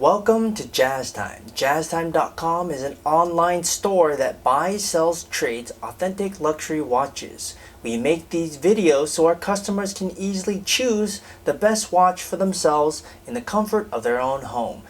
Welcome to JazzTime. JazzTime.com is an online store that buys, sells, trades authentic luxury watches. We make these videos so our customers can easily choose the best watch for themselves in the comfort of their own home.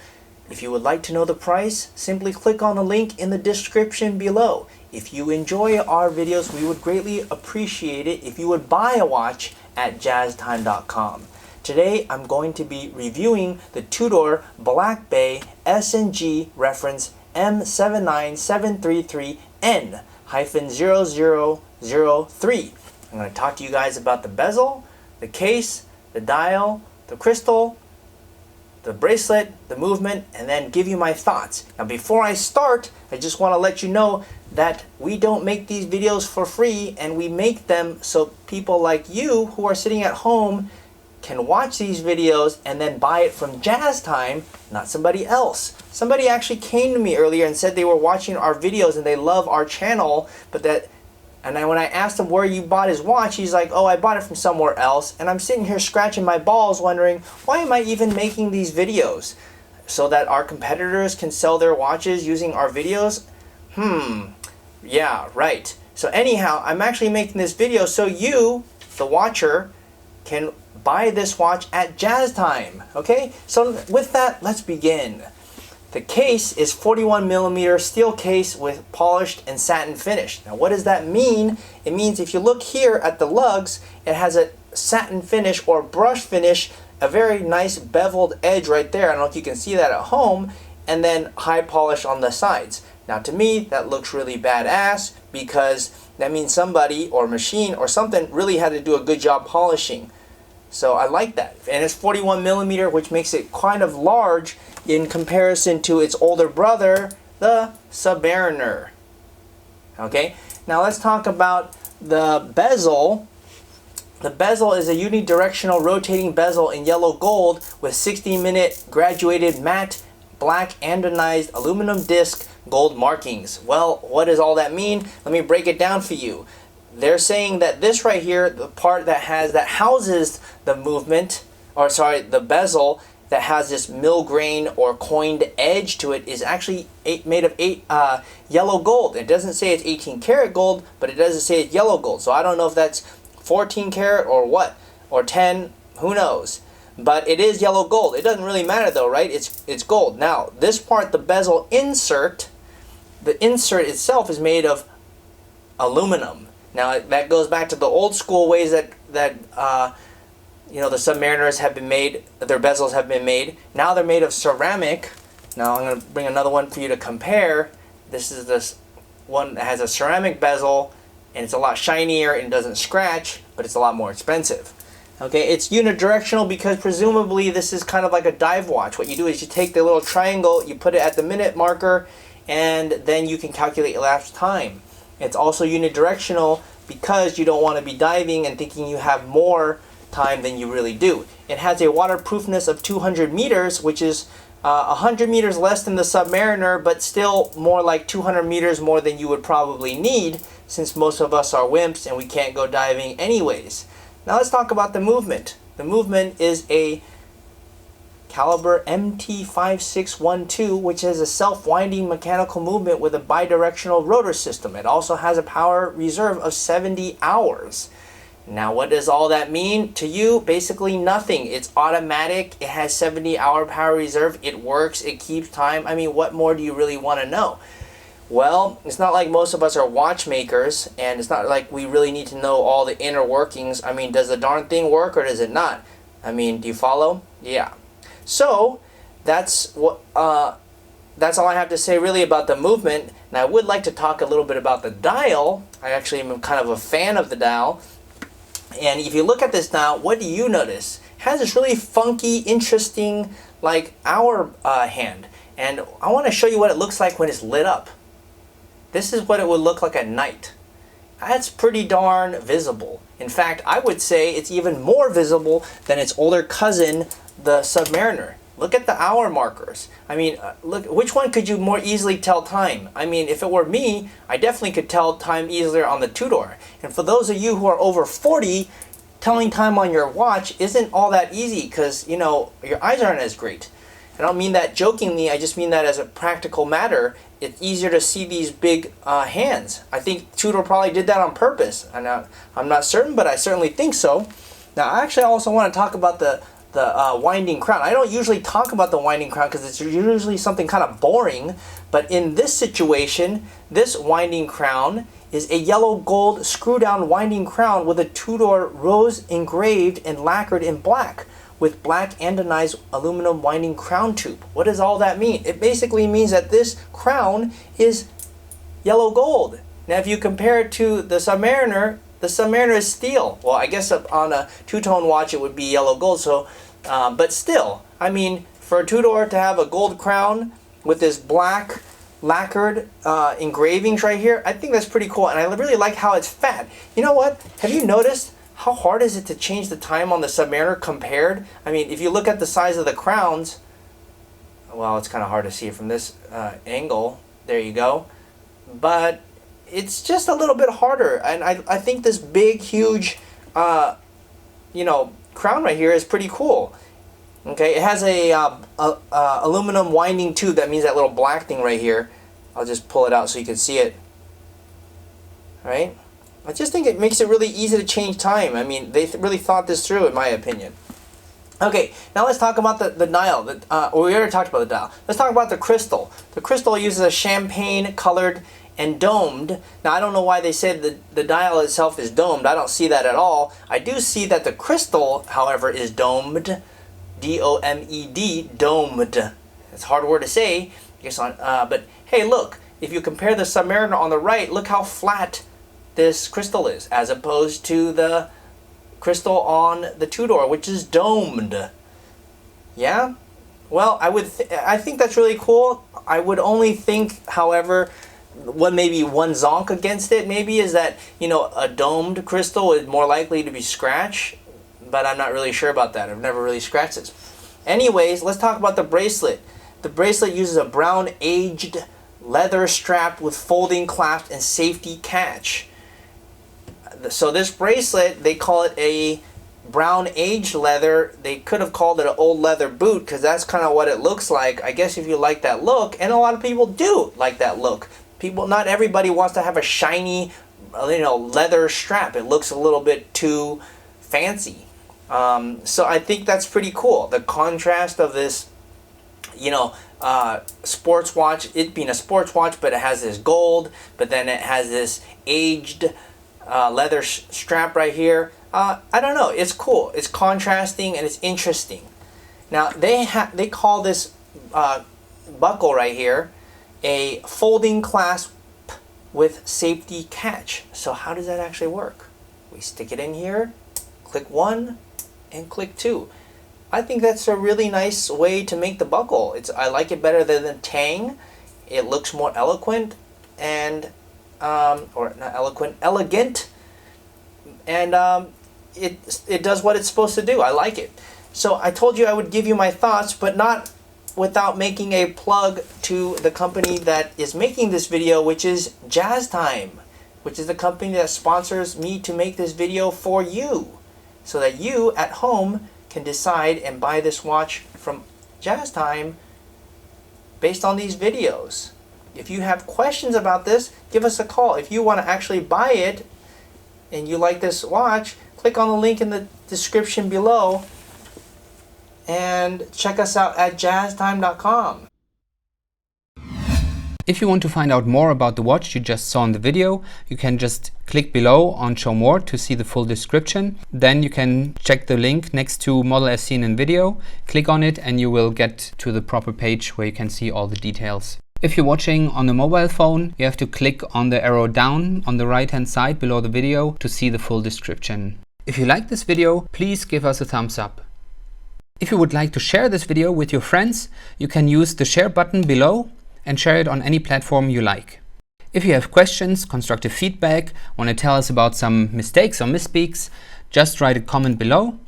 If you would like to know the price, simply click on the link in the description below. If you enjoy our videos, we would greatly appreciate it if you would buy a watch at JazzTime.com. Today I'm going to be reviewing the Tudor Black Bay S&G reference M79733N-0003. I'm going to talk to you guys about the bezel, the case, the dial, the crystal, the bracelet, the movement, and then give you my thoughts. Now before I start, I just want to let you know that we don't make these videos for free, and we make them so people like you who are sitting at home can watch these videos and then buy it from JazzTime, not somebody else. Somebody actually came to me earlier and said they were watching our videos and they love our channel, but when I asked him where you bought his watch, he's like, oh, I bought it from somewhere else. And I'm sitting here scratching my balls wondering, why am I even making these videos? So that our competitors can sell their watches using our videos? Yeah, right. So anyhow, I'm actually making this video so you, the watcher, can buy this watch at JazzTime. Okay, so with that, let's begin. The case is 41mm steel case with polished and satin finish. Now what does that mean? It means if you look here at the lugs, it has a satin finish or brush finish, a very nice beveled edge right there. I don't know if you can see that at home, and then high polish on the sides. Now to me, that looks really badass because that means somebody or machine or something really had to do a good job polishing. So I like that. And it's 41mm, which makes it kind of large in comparison to its older brother, the Submariner. Okay, now let's talk about the bezel. The bezel is a unidirectional rotating bezel in yellow gold with 60-minute graduated matte black anodized aluminum disc gold markings. Well, what does all that mean? Let me break it down for you. They're saying that this right here, the part that houses the movement, or sorry, the bezel that has this mill grain or coined edge to it, is actually made of yellow gold. It doesn't say it's 18 karat gold, but it doesn't say it's yellow gold. So I don't know if that's 14 karat or what, or 10, who knows. But it is yellow gold. It doesn't really matter though, right? It's gold. Now, this part, the bezel insert, the insert itself is made of aluminum. Now that goes back to the old school ways that the Submariners have been made, their bezels have been made. Now they're made of ceramic. Now I'm going to bring another one for you to compare. This is this one that has a ceramic bezel, and it's a lot shinier and doesn't scratch, but it's a lot more expensive. Okay, it's unidirectional because presumably this is kind of like a dive watch. What you do is you take the little triangle, you put it at the minute marker, and then you can calculate elapsed time. It's also unidirectional because you don't want to be diving and thinking you have more time than you really do. It has a waterproofness of 200 meters, which is 100 meters less than the Submariner, but still more like 200 meters more than you would probably need, since most of us are wimps and we can't go diving anyways. Now let's talk about the movement. The movement is a caliber MT5612, which is a self-winding mechanical movement with a bidirectional rotor system. It also has a power reserve of 70 hours. Now what does all that mean to you? Basically nothing. It's automatic. It has 70-hour power reserve. It works. It keeps time. I mean, what more do you really want to know? Well, it's not like most of us are watchmakers, and it's not like we really need to know all the inner workings. I mean, does the darn thing work or does it not? I mean, do you follow? Yeah. So that's all I have to say really about the movement. Now I would like to talk a little bit about the dial. I actually am kind of a fan of the dial. And if you look at this dial, what do you notice? It has this really funky, interesting, like hour hand. And I want to show you what it looks like when it's lit up. This is what it would look like at night. That's pretty darn visible. In fact, I would say it's even more visible than its older cousin, the Submariner. Look at the hour markers. I mean, look, which one could you more easily tell time? I mean, if it were me, I definitely could tell time easier on the Tudor. And for those of you who are over 40, telling time on your watch isn't all that easy because, you know, your eyes aren't as great. I don't mean that jokingly, I just mean that as a practical matter. It's easier to see these big hands. I think Tudor probably did that on purpose. I'm not certain, but I certainly think so. Now, actually, I also want to talk about the winding crown. I don't usually talk about the winding crown because it's usually something kind of boring. But in this situation, this winding crown is a yellow gold screw down winding crown with a Tudor rose engraved and lacquered in black with black anodized aluminum winding crown tube. What does all that mean? It basically means that this crown is yellow gold. Now if you compare it to the Submariner is steel. Well, I guess on a two-tone watch it would be yellow gold, so but still, I mean, for a Tudor to have a gold crown with this black lacquered engravings right here, I think that's pretty cool, and I really like how it's fat. You know what? Have you noticed how hard is it to change the time on the Submariner compared? I mean, if you look at the size of the crowns, well, it's kind of hard to see it from this angle. There you go. But it's just a little bit harder, and I think this big, huge, you know, crown right here is pretty cool. Okay, it has a aluminum winding tube. That means that little black thing right here. I'll just pull it out so you can see it. All right. I just think it makes it really easy to change time. I mean, they really thought this through, in my opinion. Okay, now let's talk about the dial. We already talked about the dial. Let's talk about the crystal. The crystal uses a champagne colored and domed. Now, I don't know why they said the dial itself is domed. I don't see that at all. I do see that the crystal, however, is domed. D-O-M-E-D, domed. It's a hard word to say. But hey, look, if you compare the Submariner on the right, look how flat this crystal is, as opposed to the crystal on the Tudor, which is domed. Yeah? Well, I think that's really cool. I would only think, however, what maybe one zonk against it maybe is that, you know, a domed crystal is more likely to be scratched, but I'm not really sure about that. I've never really scratched this. Anyways, let's talk about the bracelet. The bracelet uses a brown aged leather strap with folding clasp and safety catch. So this bracelet, they call it a brown aged leather. They could have called it an old leather boot because that's kind of what it looks like. I guess if you like that look, and a lot of people do like that look. Not everybody wants to have a shiny, you know, leather strap. It looks a little bit too fancy. So I think that's pretty cool. The contrast of this, you know, sports watch, it being a sports watch, but it has this gold, but then it has this aged leather strap right here. I don't know. It's cool. It's contrasting and it's interesting. Now they call this buckle right here a folding clasp with safety catch. So how does that actually work? We stick it in here, click 1, and click 2. I think that's a really nice way to make the buckle. I like it better than the tang. It looks more eloquent and or not eloquent, elegant, and it does what it's supposed to do. I like it. So I told you I would give you my thoughts, but not without making a plug to the company that is making this video, which is JazzTime, which is the company that sponsors me to make this video for you, so that you at home can decide and buy this watch from JazzTime based on these videos. If you have questions about this, give us a call. If you want to actually buy it and you like this watch, click on the link in the description below and check us out at jazztime.com. If you want to find out more about the watch you just saw in the video, you can just click below on Show More to see the full description. Then you can check the link next to model as seen in video, click on it, and you will get to the proper page where you can see all the details. If you're watching on a mobile phone, you have to click on the arrow down on the right hand side below the video to see the full description. If you like this video, please give us a thumbs up. If you would like to share this video with your friends, you can use the share button below and share it on any platform you like. If you have questions, constructive feedback, want to tell us about some mistakes or misspeaks, just write a comment below.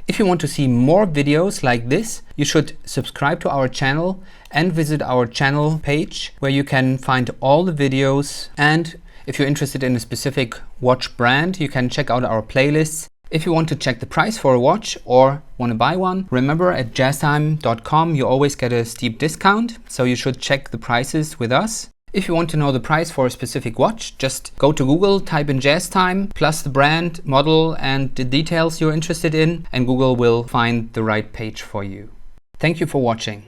If you want to see more videos like this, you should subscribe to our channel and visit our channel page where you can find all the videos. And if you're interested in a specific watch brand, you can check out our playlists If you want to check the price for a watch or want to buy one, remember at jazztime.com you always get a steep discount, so you should check the prices with us. If you want to know the price for a specific watch, just go to Google, type in Jazz Time, plus the brand, model and the details you're interested in, and Google will find the right page for you. Thank you for watching.